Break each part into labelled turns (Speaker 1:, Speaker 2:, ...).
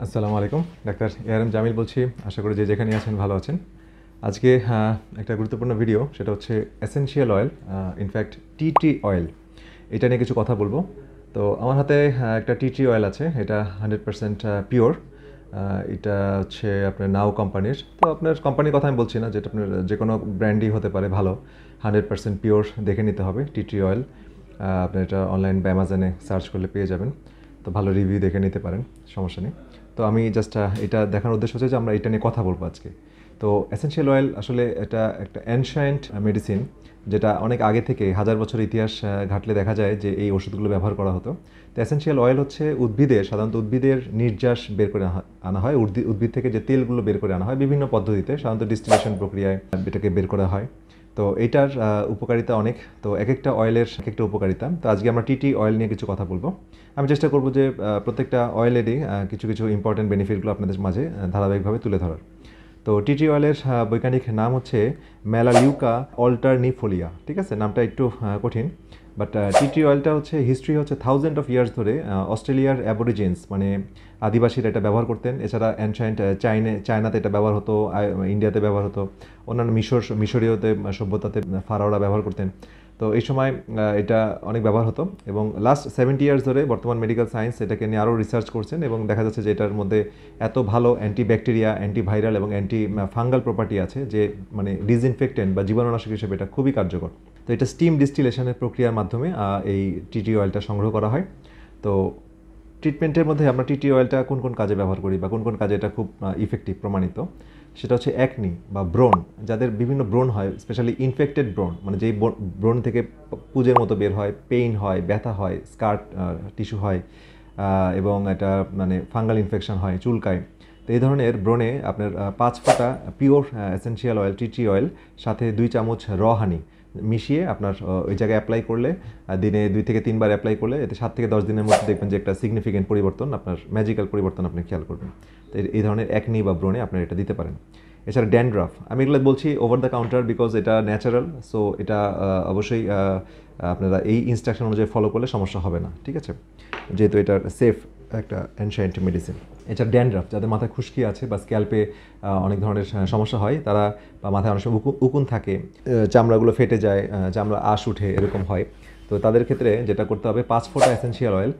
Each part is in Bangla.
Speaker 1: আসসালামু আলাইকুম। ডাক্তার এআরএম জামিল বলছি। আশা করি যে যেখানে আছেন ভালো আছেন। আজকে একটা গুরুত্বপূর্ণ ভিডিও, সেটা হচ্ছে essential oil, in fact tea tree oil, এটা নিয়ে কিছু কথা বলবো। তো আমার হাতে একটা টি ট্রি অয়েল আছে, এটা 100% পিওর। এটা হচ্ছে আপনার নাও কোম্পানির। তো আপনার কোম্পানির কথা আমি বলছি না, যেটা আপনার যে কোনো ব্র্যান্ডই হতে পারে ভালো। 100% পিওর দেখে নিতে হবে টি ট্রি অয়েল। আপনি এটা অনলাইন বা অ্যামাজনে সার্চ করলে পেয়ে যাবেন। তো ভালো রিভিউ দেখে নিতে পারেন, সমস্যা নেই। তো আমি জাস্ট এটা দেখার উদ্দেশ্য হচ্ছে যে আমরা এটা নিয়ে কথা বলবো আজকে। তো এসেনশিয়াল অয়েল আসলে এটা একটা অ্যানশিয়েন্ট মেডিসিন, যেটা অনেক আগে থেকে হাজার বছর ইতিহাস ঘাটলে দেখা যায় যে এই ওষুধগুলো ব্যবহার করা হতো। তো এসেনশিয়াল অয়েল হচ্ছে সাধারণত উদ্ভিদের নির্যাস বের করে আনা হয়। উদ্ভিদ থেকে যে তেলগুলো বের করে আনা হয় বিভিন্ন পদ্ধতিতে, সাধারণত ডিস্টিলেশন প্রক্রিয়ায় এটাকে বের করা হয়। তো এটার উপকারিতা অনেক। তো এক একটা অয়েলের এক একটা উপকারিতা। তো আজকে আমরা টিটি অয়েল নিয়ে কিছু কথা বলবো। আমি চেষ্টা করব যে প্রত্যেকটা অয়েলেরই কিছু কিছু ইম্পর্টেন্ট বেনিফিটগুলো আপনাদের মাঝে ধারাবাহিকভাবে তুলে ধরার। তো টিটি অয়েলের বৈজ্ঞানিক নাম হচ্ছে মেলালিউকা অল্টারনিফোলিয়া। ঠিক আছে, নামটা একটু কঠিন, বাট টিটি অয়েলটা হচ্ছে হিস্ট্রি হচ্ছে থাউজেন্ড অফ ইয়ার্স ধরে অস্ট্রেলিয়ার অ্যাবরিজিনস মানে আদিবাসীরা এটা ব্যবহার করতেন। এছাড়া অ্যানশিয়েন্ট চায়নাতে এটা ব্যবহার হতো, ইন্ডিয়াতে ব্যবহার হতো, অন্যান্য মিশরীয়তে সভ্যতাতে ফারাওরা ব্যবহার করতেন। তো এই সময় এটা অনেক ব্যবহার হতো এবং লাস্ট 70 ইয়ার্স ধরে বর্তমান মেডিকেল সায়েন্স এটাকে নিয়ে আরও রিসার্চ করছেন এবং দেখা যাচ্ছে যে এটার মধ্যে এত ভালো অ্যান্টিব্যাকটেরিয়া, অ্যান্টিভাইরাল এবং ফাঙ্গাল প্রপার্টি আছে যে মানে ডিসইনফেক্টেন্ট বা জীবাণুনাশক হিসেবে এটা খুবই কার্যকর। তো এটা স্টিম ডিস্টিলেশনের প্রক্রিয়ার মাধ্যমে এই টিটি অয়েলটা সংগ্রহ করা হয়। তো ট্রিটমেন্টের মধ্যে আমরা টিটি অয়েলটা কোন কোন কাজে ব্যবহার করি বা কোন কোন কাজে এটা খুব ইফেক্টিভ প্রমাণিত, সেটা হচ্ছে অ্যাকনি বা ব্রণ। যাদের বিভিন্ন ব্রণ হয়, স্পেশালি ইনফেক্টেড ব্রণ, মানে যেই ব্রণ থেকে পুজের মতো বের হয়, পেইন হয়, ব্যথা হয়, স্কার টিস্যু হয়, এবং এটা মানে ফাঙ্গাল ইনফেকশন হয়, চুলকায়। তো এই ধরনের ব্রণে আপনার 5 ফোঁটা pure essential oil, tea tree oil, সাথে 2 চামচ হানি মিশিয়ে আপনার ওই জায়গায় অ্যাপ্লাই করলে, দিনে 2 থেকে 3 বার অ্যাপ্লাই করলে এতে 7 থেকে 10 দিনের মধ্যে দেখবেন যে একটা সিগনিফিকেন্ট পরিবর্তন, আপনার ম্যাজিক্যাল পরিবর্তন আপনি খেয়াল করবেন। তো এই ধরনের অ্যাকনি বা ব্রণে আপনারা এটা দিতে পারেন। এছাড়া ড্যান্ড্রাফ, আমি এগুলো বলছি ওভার দ্য কাউন্টার বিকজ এটা ন্যাচারাল। সো এটা অবশ্যই আপনারা এই ইনস্ট্রাকশন অনুযায়ী ফলো করলে সমস্যা হবে না, ঠিক আছে, যেহেতু এটা সেফ একটা অ্যানশিয়েন্ট মেডিসিন। এছাড়া ড্যান্ড্রাফ, যাদের মাথায় খুশকি আছে বা স্ক্যাল্পে অনেক ধরনের সমস্যা হয়, তারা বা মাথায় অনেক সময় উকুন থাকে, চামড়াগুলো ফেটে যায়, চামড়া আঁশ উঠে, এরকম হয়। তো তাদের ক্ষেত্রে যেটা করতে হবে, 5 ফোঁটা এসেনশিয়াল অয়েল,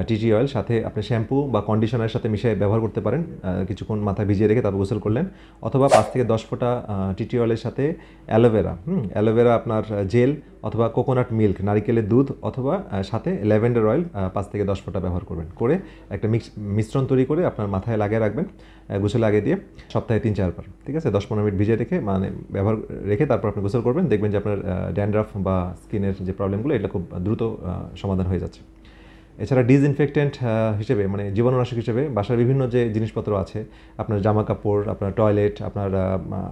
Speaker 1: টিটি অয়েল, সাথে আপনি শ্যাম্পু বা কন্ডিশনারের সাথে মিশিয়ে ব্যবহার করতে পারেন। কিছুক্ষণ মাথায় ভিজিয়ে রেখে তারপর গোসল করলেন। অথবা 5 থেকে 10 ফোঁটা টিটি অয়েলের সাথে অ্যালোভেরা, অ্যালোভেরা আপনার জেল, অথবা কোকোনাট মিল্ক, নারিকেলের দুধ, অথবা সাথে ল্যাভেন্ডার অয়েল 5 থেকে 10 ফোঁটা ব্যবহার করবেন। করে একটা মিশ্রণ তৈরি করে আপনার মাথায় লাগিয়ে রাখবেন, গোসলে আগে দিয়ে, সপ্তাহে 3-4 বার, ঠিক আছে, 10-15 মিনিট ভিজিয়ে রেখে মানে ব্যবহার রেখে তারপর আপনি গোসল করবেন। দেখবেন যে আপনার ড্যান্ড্রাফ বা স্কিনের যে প্রবলেমগুলো এটা খুব দ্রুত সমাধান হয়ে যাচ্ছে। এছাড়া ডিসইনফেক্টেন্ট হিসেবে মানে জীবাণুনাশক হিসেবে বাসার বিভিন্ন যে জিনিসপত্র আছে, আপনার জামা কাপড়, আপনার টয়লেট, আপনার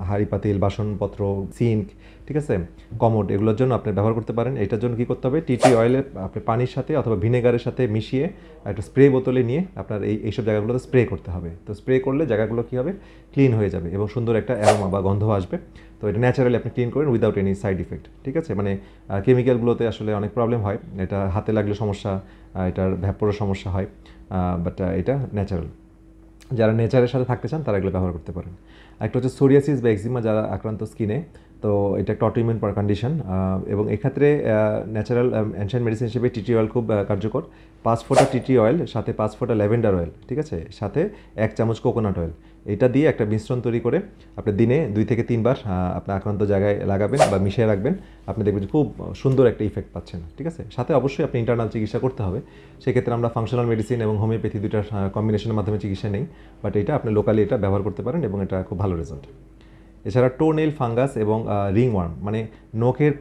Speaker 1: হাঁড়ি পাতিল, বাসনপত্র, সিঙ্ক, ঠিক আছে, কমোড, এগুলোর জন্য আপনি ব্যবহার করতে পারেন। এটার জন্য কী করতে হবে, টিটি অয়েলের আপনি পানির সাথে অথবা ভিনেগারের সাথে মিশিয়ে একটা স্প্রে বোতলে নিয়ে আপনার এইসব জায়গাগুলোতে স্প্রে করতে হবে। তো স্প্রে করলে জায়গাগুলো কী হবে, ক্লিন হয়ে যাবে এবং সুন্দর একটা অ্যারোমা বা গন্ধ আসবে। তো এটা ন্যাচারালি আপনি ক্লিন করেন উইদাউট এনি সাইড ইফেক্ট, ঠিক আছে। মানে কেমিক্যালগুলোতে আসলে অনেক প্রবলেম হয়, এটা হাতে লাগলে সমস্যা, এটার ভ্যাপোরের সমস্যা হয়, বাট এটা ন্যাচারাল। যারা নেচারের সাথে থাকতে চান তারা এগুলো ব্যবহার করতে পারেন। একটা হচ্ছে সোরিয়াসিস বা এক্সিমা যারা আক্রান্ত স্কিনে, তো এটা একটা অটোইমিউন কন্ডিশন, এবং এক্ষেত্রে ন্যাচারাল অ্যানশিয়েন্ট মেডিসিন হিসেবে টিটি অয়েল খুব কার্যকর। 5 ফোঁটা টিটি অয়েল, সাথে 5 ফোঁটা ল্যাভেন্ডার অয়েল, ঠিক আছে, সাথে 1 চামচ কোকোনাট অয়েল, এটা দিয়ে একটা মিশ্রণ তৈরি করে আপনি দিনে 2 থেকে 3 বার আপনার আক্রান্ত জায়গায় লাগাবেন বা মিশিয়ে রাখবেন। আপনি দেখবেন যে খুব সুন্দর একটা ইফেক্ট পাচ্ছেন, ঠিক আছে। সাথে অবশ্যই আপনি ইন্টারনাল চিকিৎসা করতে হবে। সেক্ষেত্রে আমরা ফাংশনাল মেডিসিন এবং হোমিওপ্যাথি দুইটার কম্বিনেশনের মাধ্যমে চিকিৎসা নেই, বাট এটা আপনি লোকালি এটা ব্যবহার করতে পারেন এবং এটা খুব ভালো রেজাল্ট। এছাড়া টোনেল ফাঙ্গাস এবং রিংওয়ার্ম, মানে নখের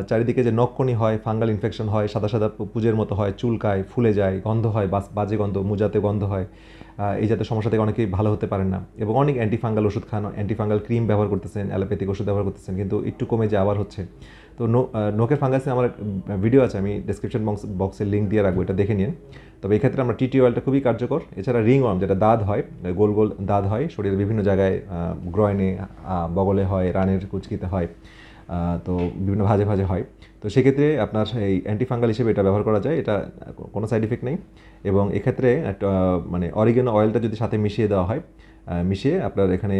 Speaker 1: চারিদিকে যে নখকনি হয়, ফাঙ্গাল ইনফেকশন হয়, সাদা সাদা পুজের মতো হয়, চুলকায়, ফুলে যায়, গন্ধ হয়, বাজে গন্ধ, মুজাতে গন্ধ হয়, এই জাতীয় সমস্যা থেকে অনেকেই ভালো হতে পারেন না এবং অনেক অ্যান্টিফাঙ্গাল ওষুধ খান, অ্যান্টিফাঙ্গাল ক্রিম ব্যবহার করতেছেন, অ্যালোপ্যাথিক ওষুধ ব্যবহার করতেছেন, কিন্তু একটু কমে যে আবার হচ্ছে। তো নখের ফাঙ্গাসে আমার ভিডিও আছে, আমি ডেসক্রিপশন বক্সের লিঙ্ক দিয়ে রাখবো, এটা দেখে নিন। তবে এই ক্ষেত্রে আমরা টিটি অয়েলটা খুবই কার্যকর। এছাড়া রিংওয়ার্ম, যেটা দাঁত হয়, গোল গোল দাঁত হয় শরীরের বিভিন্ন জায়গায়, গ্রয়নে, বগলে হয়, রানের কুচকিতে হয়, তো বিভিন্ন ভাজে ভাজে হয়। তো সেক্ষেত্রে আপনার এই অ্যান্টিফাঙ্গাল হিসেবে এটা ব্যবহার করা যায়, এটা কোনো সাইড ইফেক্ট নেই। এবং এক্ষেত্রে একটা মানে অরিগেনো অয়েলটা যদি সাথে মিশিয়ে দেওয়া হয়, মিশিয়ে আপনার এখানে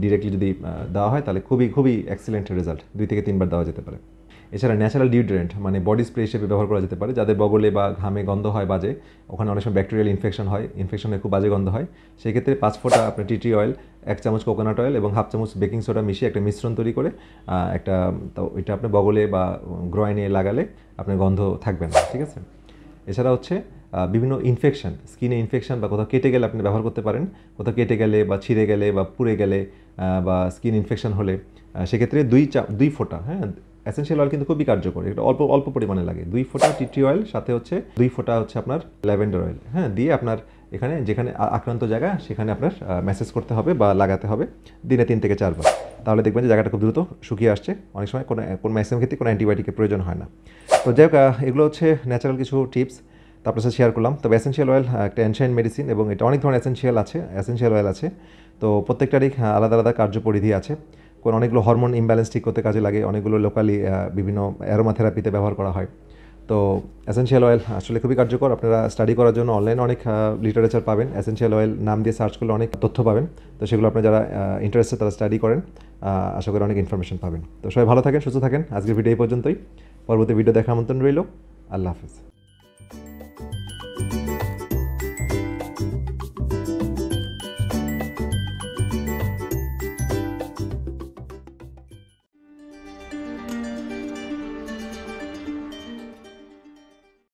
Speaker 1: ডিরেক্টলি যদি দেওয়া হয় তাহলে খুবই খুবই এক্সেলেন্ট রেজাল্ট, 2 থেকে 3 বার দেওয়া যেতে পারে। এছাড়া ন্যাচারাল ডিওড্রেন্ট মানে বডি স্প্রে হিসেবে ব্যবহার করা যেতে পারে, যাদের বগলে বা ঘামে গন্ধ হয় বাজে, ওখানে অনেক সময় ব্যাকটেরিয়াল ইনফেকশন হয়, ইনফেকশনে খুব বাজে গন্ধ হয়, সেক্ষেত্রে 5 ফোঁটা আপনার টি অয়েল, 1 চামচ কোকোনাট অয়েল এবং 1/2 চামচ বেকিং সোডা মিশিয়ে একটা মিশ্রণ তৈরি করে একটা, তো এটা আপনি বগলে বা গ্রয়নে লাগালে আপনার গন্ধ থাকবে না, ঠিক আছে। এছাড়া হচ্ছে বিভিন্ন ইনফেকশন, স্কিনে ইনফেকশন বা কোথাও কেটে গেলে আপনি ব্যবহার করতে পারেন, কোথাও কেটে গেলে বা ছিঁড়ে গেলে বা পুড়ে গেলে বা স্কিন ইনফেকশন হলে সেক্ষেত্রে 2 ফোঁটা, হ্যাঁ, এসেনশিয়াল অয়েল কিন্তু খুবই কার্যকর, এটা অল্প অল্প পরিমাণে লাগে, 2 ফোঁটা টি অয়েল সাথে হচ্ছে 2 ফোঁটা হচ্ছে আপনার ল্যাভেন্ডার অয়েল, হ্যাঁ, দিয়ে আপনার এখানে যেখানে আক্রান্ত জায়গা সেখানে আপনার ম্যাসেজ করতে হবে বা লাগাতে হবে দিনে 3 থেকে 4 বার। তাহলে দেখবেন যে জায়গাটা খুব দ্রুত শুকিয়ে আসছে, অনেক সময় কোনো ম্যাক্সিমাম ক্ষেত্রে কোনো অ্যান্টিবায়োটিকের প্রয়োজন হয় না। তো যাই হোক, এগুলো হচ্ছে ন্যাচারাল কিছু টিপস তো আপনার সাথে শেয়ার করলাম। তবে এসেনশিয়াল অয়েল একটা এনশাইন মেডিসিন এবং এটা অনেক ধরনের এসেনশিয়াল অয়েল আছে, তো প্রত্যেকটারই আলাদা আলাদা কার্যপরিধি আছে। অনেকগুলো হরমোন ইমব্যালেন্স ঠিক করতে কাজে লাগে, অনেকগুলো লোকালি বিভিন্ন অ্যারোমা থেরাপিতে ব্যবহার করা হয়। তো এসেনশিয়াল অয়েল আসলে খুবই কার্যকর, আপনারা স্টাডি করার জন্য অনলাইনে অনেক লিটারেচার পাবেন, এসেনশিয়াল অয়েল নাম দিয়ে সার্চ করলে অনেক তথ্য পাবেন, তো সেগুলো আপনারা যারা ইন্টারেস্টেড তারা স্টাডি করেন, আশা করি অনেক ইনফরমেশন পাবেন। তো সবাই ভালো থাকেন, সুস্থ থাকেন, আজকের ভিডিও এই পর্যন্তই, পরবর্তী ভিডিও দেখার আমন্ত্রণ রইল, আল্লাহ হাফেজ।